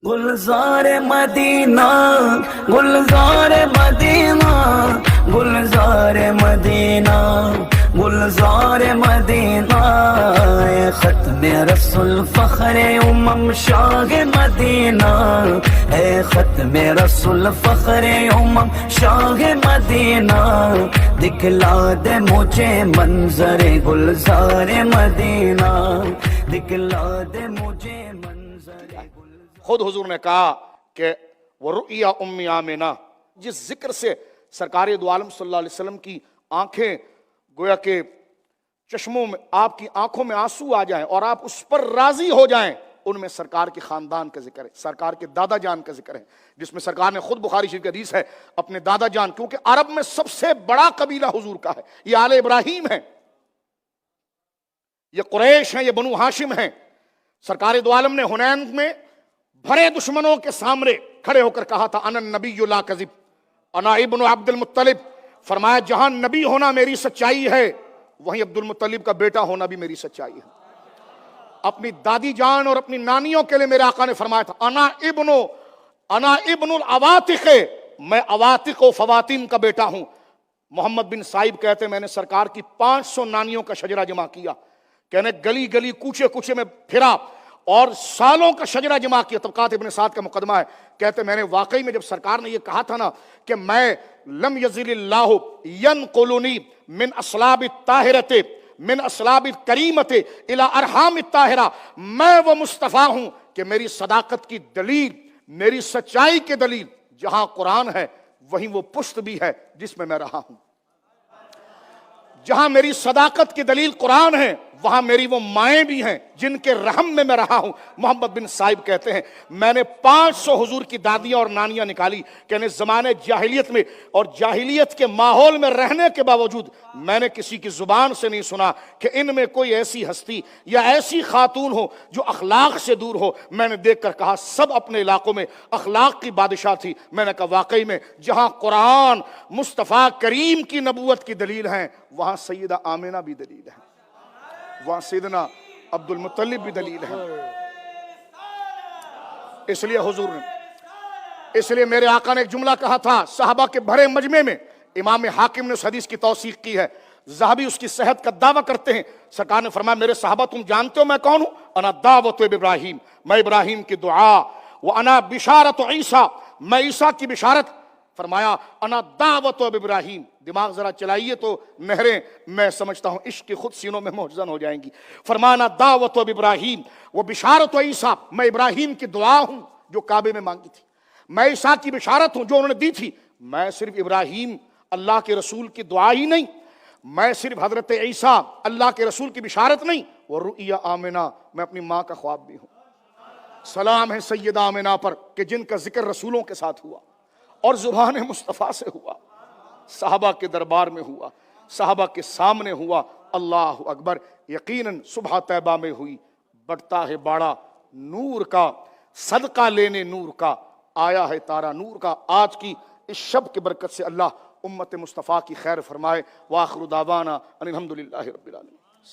گلزار مدینہ گلزار مدینہ گلزار مدینہ گلزار مدینہ اے ختم رسول فخر شاہ مدینہ اے ختم رسول فخر شاہ مدینہ دکھلا دے مجھے منظر گلزار مدینہ دکھلا دے مجھے منظر خود حضور نے کہا کہ وَرُؤْيَا أُمِّ آمِنَہ، جس ذکر سے سرکار دو عالم صلی اللہ علیہ وسلم کی آنکھیں گویا کہ چشموں میں، آپ کی آنکھوں میں آنسو آ جائیں اور آپ اس پر راضی ہو جائیں، ان میں سرکار کے خاندان کا ذکر ہے، سرکار کے دادا جان کا ذکر ہے، جس میں سرکار نے خود بخاری شریف کی حدیث ہے اپنے دادا جان، کیونکہ عرب میں سب سے بڑا قبیلہ حضور کا ہے، یہ آل ابراہیم ہے، یہ قریش ہیں، یہ بنو ہاشم ہیں۔ سرکار دو عالم نے حنین میں بھرے دشمنوں کے سامنے کھڑے ہو کر کہا تھا انا النبی لا کذب انا ابن عبد المطلب، فرمایا جہاں نبی ہونا میری سچائی ہے وہیں عبد المطلب کا بیٹا ہونا بھی میری سچائی ہے۔ اپنی دادی جان اور اپنی نانیوں کے لیے میرے آقا نے فرمایا تھا انا ابن العواتق، میں عواتق و فواتین کا بیٹا ہوں۔ محمد بن سائب کہتے ہیں میں نے سرکار کی 500 نانیوں کا شجرہ جمع کیا، کہنے گلی گلی کوچے کوچے میں پھرا اور سالوں کا شجرہ جمع کیا۔ طبقات ابن سعد کا مقدمہ ہے، کہتے میں نے واقعی میں جب سرکار نے یہ کہا تھا نا کہ میں لم یزل اللہ ینقلنی من اصلاب الطاہرۃ من اصلاب الکریمۃ الی ارحام الطاہرہ، میں وہ مصطفیٰ ہوں کہ میری صداقت کی دلیل، میری سچائی کی دلیل جہاں قرآن ہے وہیں وہ پشت بھی ہے جس میں رہا ہوں۔ جہاں میری صداقت کی دلیل قرآن ہے وہاں میری وہ مائیں بھی ہیں جن کے رحم میں رہا ہوں۔ محمد بن سائب کہتے ہیں میں نے 500 حضور کی دادیاں اور نانیاں نکالی، کہنے زمانے جاہلیت میں اور جاہلیت کے ماحول میں رہنے کے باوجود میں نے کسی کی زبان سے نہیں سنا کہ ان میں کوئی ایسی ہستی یا ایسی خاتون ہو جو اخلاق سے دور ہو۔ میں نے دیکھ کر کہا سب اپنے علاقوں میں اخلاق کی بادشاہ تھی۔ میں نے کہا واقعی میں جہاں قرآن مصطفیٰ کریم کی نبوت کی دلیل ہیں وہاں سیدہ آمنہ بھی دلیل ہے، وہاں سیدنا عبد المطلب بھی دلیل ہے۔ اس لیے حضور نے، اس لیے میرے آقا نے ایک جملہ کہا تھا صحابہ کے بھرے مجمع میں، امام حاکم نے اس حدیث کی توثیق کی ہے، ذہبی اس کی صحت کا دعویٰ کرتے ہیں۔ سرکار نے فرمایا میرے صحابہ تم جانتے ہو میں کون ہوں؟ انا دعوت ابراہیم، میں ابراہیم کی دعا، وانا بشارت عیسیٰ، میں عیسیٰ کی بشارت۔ فرمایا انا دعوت ابراہیم، دماغ ذرا چلائیے تو نہریں میں سمجھتا ہوں عشق کی خود سینوں میں محزن ہو جائیں گی۔ فرمانا دعوت ابراہیم وہ بشارت عیسیٰ، میں ابراہیم کی دعا ہوں جو کعبے میں مانگی تھی، میں عیسیٰ کی بشارت ہوں جو انہوں نے دی تھی۔ میں صرف ابراہیم اللہ کے رسول کی دعا ہی نہیں، میں صرف حضرت عیسیٰ اللہ کے رسول کی بشارت نہیں، وَرُؤْيَا آمنہ، میں اپنی ماں کا خواب بھی ہوں۔ سلام ہے سیدہ آمنہ پر کہ جن کا ذکر رسولوں کے ساتھ ہوا اور زبان مصطفیٰ سے ہوا، صحابہ کے دربار میں ہوا، صحابہ کے سامنے ہوا۔ اللہ اکبر، یقیناً صبح طیبہ میں ہوئی، بڑھتا ہے باڑا نور کا، صدقہ لینے نور کا، آیا ہے تارا نور کا۔ آج کی اس شب کی برکت سے اللہ امت مصطفیٰ کی خیر فرمائے۔ وآخر دعوانا ان الحمدللہ رب العالمین۔